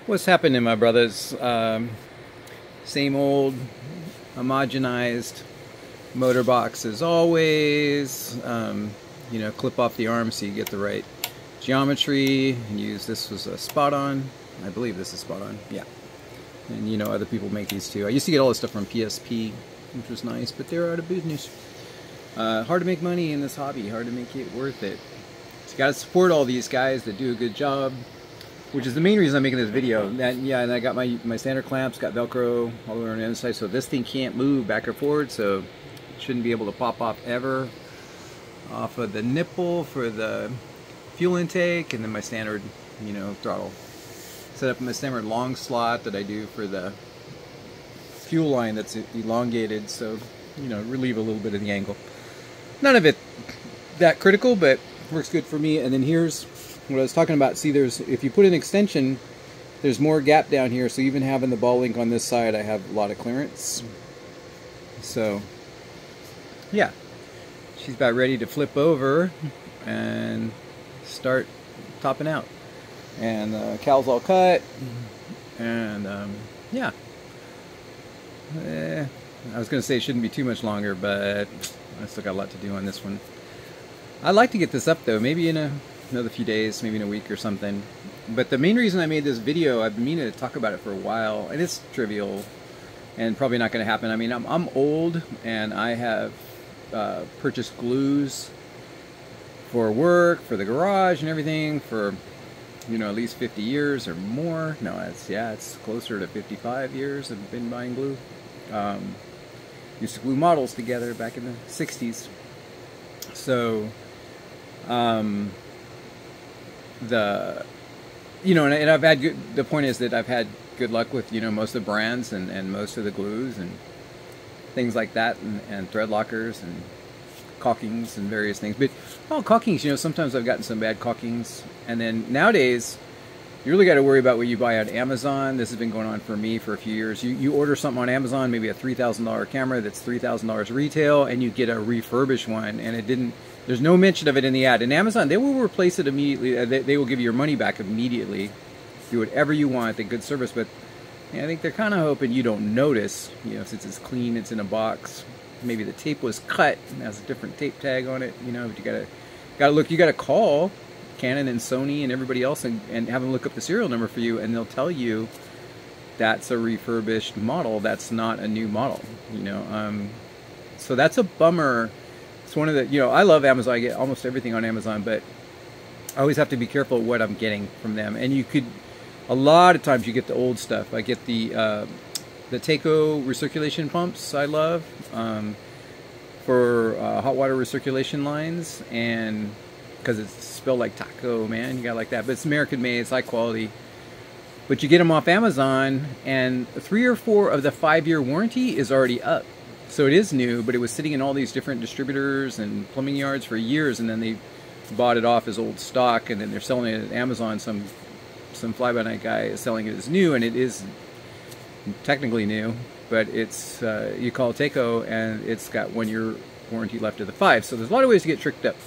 What's happening, my brothers? Same old homogenized motor box as always. You know, clip off the arm so you get the right geometry. And use this was a spot on. I believe this is spot on. Yeah. And you know, other people make these too. I used to get all this stuff from PSP, which was nice, but they're out of business. Hard to make money in this hobby. Hard to make it worth it. So you got to support all these guys that do a good job. Which is the main reason I'm making this video. And I got my standard clamps, got Velcro all the way around the inside, so this thing can't move back or forward, so it shouldn't be able to pop off ever. Off of the nipple for the fuel intake, and then my standard, you know, throttle. Set up my standard long slot that I do for the fuel line that's elongated, so, you know, relieve a little bit of the angle. None of it that critical, but works good for me. And then here's what I was talking about. See, if you put an extension, there's more gap down here, so even having the ball link on this side, I have a lot of clearance. So yeah, she's about ready to flip over and start topping out. And the cowl's all cut, and yeah, I was gonna say it shouldn't be too much longer, but I still got a lot to do on this one. I'd like to get this up though, maybe in another few days, maybe in a week or something. But the main reason I made this video, I've been meaning to talk about it for a while, and it's trivial and probably not going to happen. I mean, I'm old, and I have purchased glues for work, for the garage and everything for, you know, at least 50 years or more. No, it's closer to 55 years I've been buying glue. Used to glue models together back in the 60s. So you know, and I've had the point is that I've had good luck with, you know, most of the brands and most of the glues and things like that, and thread lockers and caulkings and various things. But caulkings, you know, sometimes I've gotten some bad caulkings. And then nowadays you really got to worry about what you buy on Amazon. This has been going on for me for a few years. You order something on Amazon, maybe a $3,000 camera that's $3,000 retail, and you get a refurbished one, and it didn't. There's no mention of it in the ad. In Amazon, they will replace it immediately. They will give you your money back immediately. Do whatever you want. They're good service, but yeah, I think they're kind of hoping you don't notice. You know, since it's clean, it's in a box. Maybe the tape was cut and has a different tape tag on it. You know, but you gotta look. You gotta call Canon and Sony and everybody else and have them look up the serial number for you, and they'll tell you that's a refurbished model. That's not a new model. You know, so that's a bummer. It's one of the, you know, I love Amazon. I get almost everything on Amazon, but I always have to be careful what I'm getting from them. And you could, a lot of times you get the old stuff. I get the Taco recirculation pumps. I love for hot water recirculation lines, and because it's spelled like taco, man, you got like that. But it's American made. It's high quality. But you get them off Amazon, and 3 or 4 of the 5-year warranty is already up. So it is new, but it was sitting in all these different distributors and plumbing yards for years, and then they bought it off as old stock, and then they're selling it at Amazon. Some fly-by-night guy is selling it as new, and it is technically new, but it's you call it Taco, and it's got 1-year warranty left of the 5. So there's a lot of ways to get tricked up.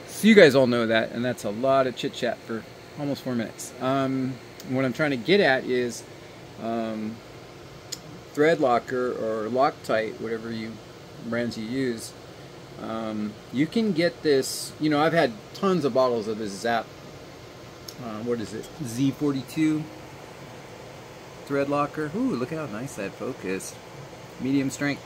So you guys all know that, and that's a lot of chit-chat for almost 4 minutes. What I'm trying to get at is thread locker or Loctite, whatever brands you use. You can get this, you know, I've had tons of bottles of this Zap, what is it, Z42 thread locker. Ooh, look how nice that focused. Medium strength.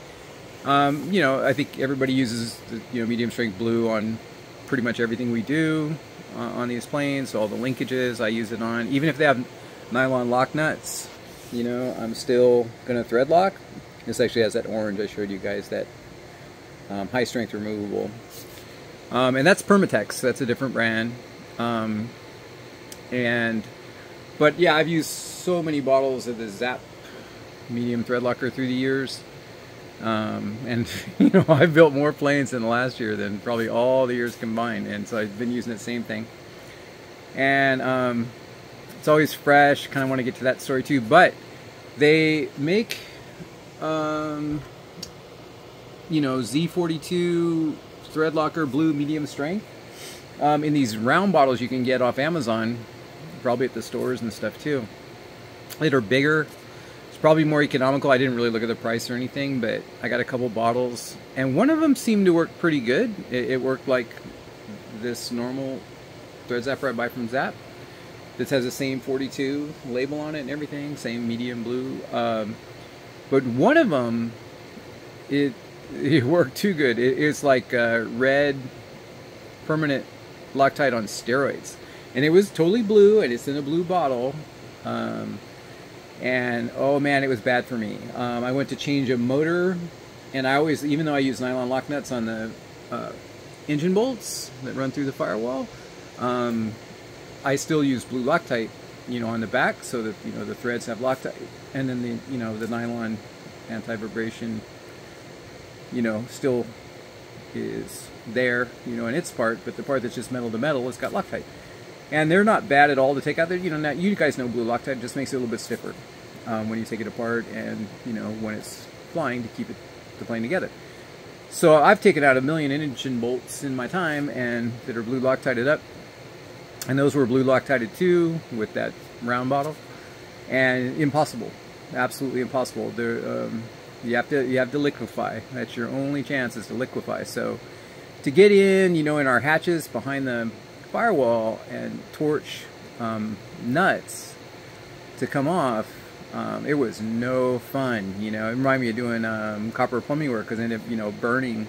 You know, I think everybody uses the, you know, medium strength blue on pretty much everything we do on these planes. So all the linkages I use it on, even if they have nylon lock nuts. You know, I'm still gonna thread lock. This actually has that orange I showed you guys, that high strength removable, and that's Permatex. That's a different brand. But yeah, I've used so many bottles of the Zap medium thread locker through the years, and you know, I've built more planes in the last year than probably all the years combined, and so I've been using the same thing. And it's always fresh. Kind of want to get to that story too, but they make you know, Z42 thread locker blue medium strength in these round bottles you can get off Amazon probably at the stores and stuff too, that are bigger. It's probably more economical. I didn't really look at the price or anything, but I got a couple bottles, and one of them seemed to work pretty good. It worked like this normal thread zapper I buy from Zap. This has the same 42 label on it and everything, same medium blue. But one of them, it worked too good. It's like red permanent Loctite on steroids, and it was totally blue, and it's in a blue bottle. And oh man, it was bad for me. I went to change a motor, and I always, even though I use nylon lock nuts on the engine bolts that run through the firewall, I still use blue Loctite, you know, on the back, so that, you know, the threads have Loctite, and then the, you know, the nylon anti-vibration, you know, still is there, you know, in its part, but the part that's just metal to metal has got Loctite. And they're not bad at all to take out there. You know, now, you guys know blue Loctite, it just makes it a little bit stiffer when you take it apart, and, you know, when it's flying, to keep the plane together. So I've taken out 1 million engine bolts in my time, and that are blue Loctited up, and those were blue Loctited too, with that round bottle, and impossible, absolutely impossible. They're, you have to liquefy. That's your only chance, is to liquefy. So to get in, you know, in our hatches behind the firewall and torch nuts to come off, it was no fun. You know, it reminded me of doing copper plumbing work, because I ended up, you know, burning.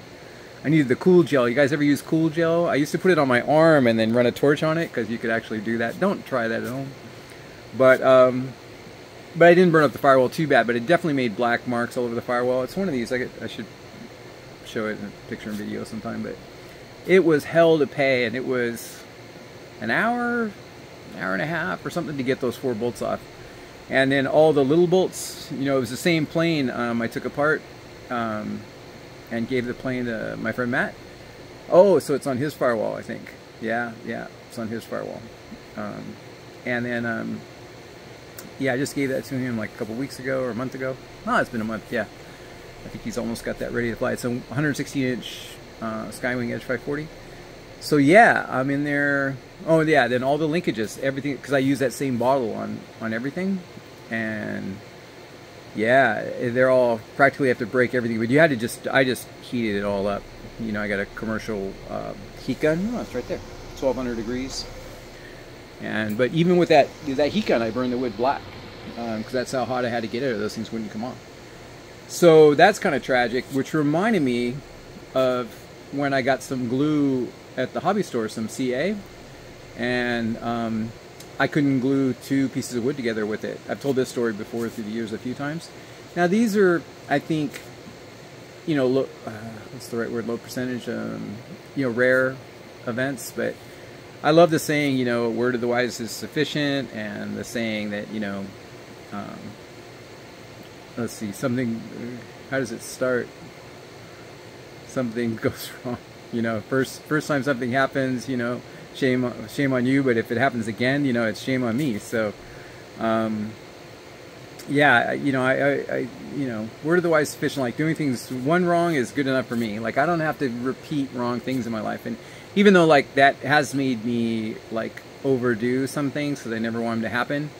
I needed the cool gel. You guys ever use cool gel? I used to put it on my arm and then run a torch on it, because you could actually do that. Don't try that at home. But I didn't burn up the firewall too bad, but it definitely made black marks all over the firewall. It's one of these. I should show it in a picture and video sometime, but it was hell to pay, and it was an hour and a half or something to get those 4 bolts off. And then all the little bolts, you know, it was the same plane I took apart and gave the plane to my friend Matt. Oh, so it's on his firewall, I think. Yeah, it's on his firewall. And then, yeah, I just gave that to him like a couple weeks ago or a month ago. Oh, it's been a month, yeah. I think he's almost got that ready to fly. It's a 116-inch Skywing Edge 540. So yeah, I'm in there. Oh yeah, then all the linkages, everything, because I use that same bottle on everything, and yeah, they're all practically have to break everything. But you had to I just heated it all up. You know, I got a commercial heat gun. Oh, it's right there, 1200 degrees. But even with that heat gun, I burned the wood black, because that's how hot I had to get it, or those things wouldn't come off. So that's kind of tragic, which reminded me of when I got some glue at the hobby store, some CA, and I couldn't glue 2 pieces of wood together with it. I've told this story before through the years a few times. Now these are, I think, you know, low, what's the right word, low percentage, you know, rare events, but I love the saying, you know, a word of the wise is sufficient, and the saying that, you know, let's see, something, how does it start? Something goes wrong, you know, first time something happens, you know, shame on you, but if it happens again, you know, it's shame on me. So yeah, you know, I you know, word of the wise is sufficient. Like, doing things one wrong is good enough for me. Like, I don't have to repeat wrong things in my life. And even though, like, that has made me, like, overdo some things, because I never want them to happen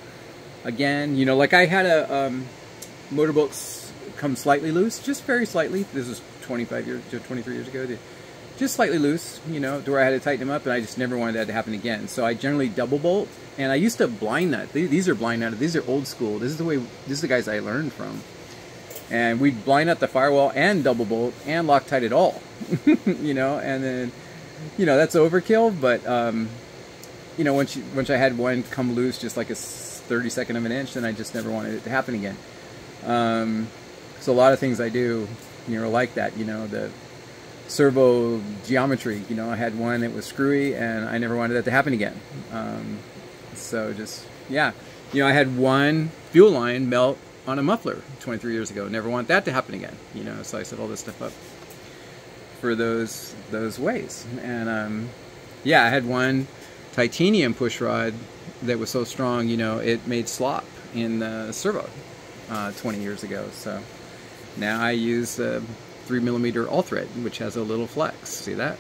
again. You know, like, I had a motorboats come slightly loose, just very slightly. This was 23 years ago. Just slightly loose, you know, to where I had to tighten them up, and I just never wanted that to happen again. So I generally double bolt, and I used to blind nut. These are blind nut. These are old school. This is the guys I learned from. And we'd blind nut the firewall and double bolt and Loctite it all, you know. And then, you know, that's overkill. But you know, once I had one come loose, just like a 32nd of an inch, then I just never wanted it to happen again. So a lot of things I do, you know, like that. You know, the servo geometry, you know, I had one that was screwy, and I never wanted that to happen again. So just, yeah, you know, I had one fuel line melt on a muffler 23 years ago. Never want that to happen again, you know. So I set all this stuff up for those ways. And yeah, I had one titanium push rod that was so strong, you know, it made slop in the servo 20 years ago. So now I use 3mm all thread, which has a little flex. See that?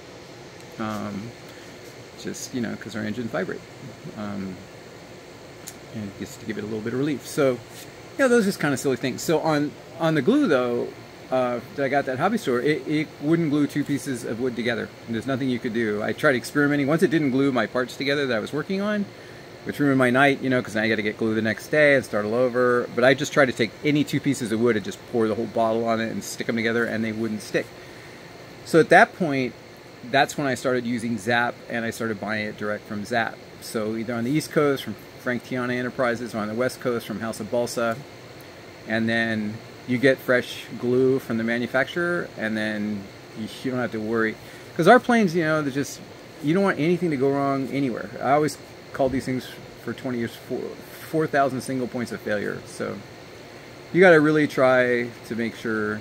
Just, you know, because our engines vibrate. and just to give it a little bit of relief. So yeah, those are just kind of silly things. So on the glue though, that I got at that hobby store, it wouldn't glue two pieces of wood together. There's nothing you could do. I tried experimenting. Once it didn't glue my parts together that I was working on, which ruined my night, you know, because now I got to get glue the next day and start all over. But I just tried to take any two pieces of wood and just pour the whole bottle on it and stick them together, and they wouldn't stick. So at that point, that's when I started using Zap, and I started buying it direct from Zap. So either on the East Coast from Frank Tiana Enterprises, or on the West Coast from House of Balsa, and then you get fresh glue from the manufacturer, and then you don't have to worry. Because our planes, you know, they're just, you don't want anything to go wrong anywhere. I always called these things for 20 years 4,000 single points of failure. So you got to really try to make sure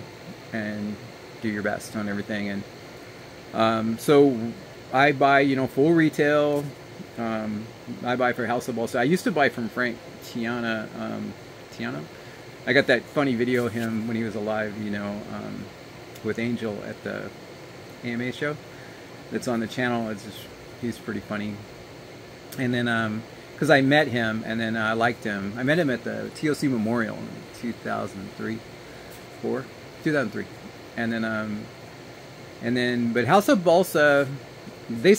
and do your best on everything. And so I buy, you know, full retail. I buy for House of Balsa. I used to buy from Frank Tiana. I got that funny video of him when he was alive, you know, with Angel at the AMA show. That's on the channel. It's just, he's pretty funny. And then, because I met him, and then I liked him. I met him at the TOC Memorial in 2003. And then, but House of Balsa, they've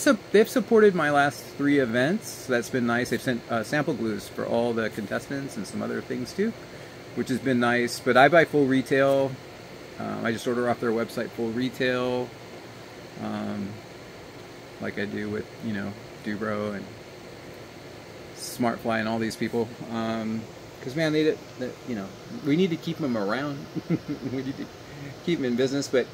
supported my last 3 events. So that's been nice. They've sent sample glues for all the contestants and some other things too, which has been nice. But I buy full retail. I just order off their website full retail, like I do with, you know, Dubro and Smartfly and all these people. Because man, you know, we need to keep them around. We need to keep them in business. But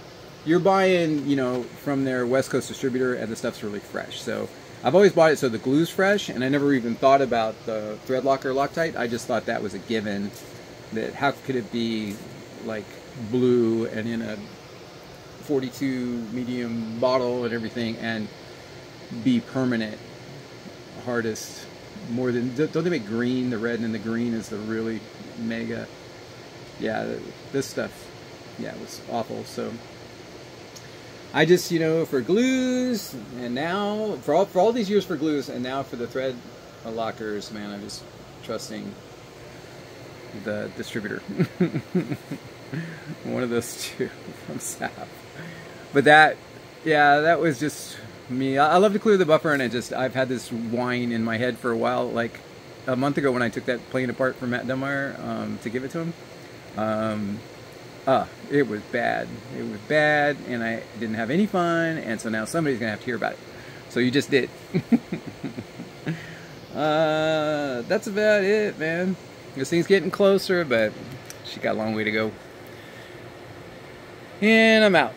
you're buying, you know, from their West Coast distributor, and the stuff's really fresh. So I've always bought it so the glue's fresh, and I never even thought about the threadlocker Loctite. I just thought that was a given. That how could it be like blue and in a 42 medium bottle and everything and be permanent hardest more than, don't they make green? The red and the green is the really mega. Yeah, this stuff, yeah, it was awful. So I just, you know, for glues, and now for all these years for glues, and now for the thread lockers, man, I'm just trusting the distributor. One of those two from Zap. But that, yeah, that was just me. I love to clear the buffer, and I've had this whine in my head for a while. Like a month ago when I took that plane apart for Matt Dunbar to give it to him. It was bad. It was bad, and I didn't have any fun, and so now somebody's gonna have to hear about it. So you just did. That's about it, man. This thing's getting closer, but she got a long way to go. And I'm out.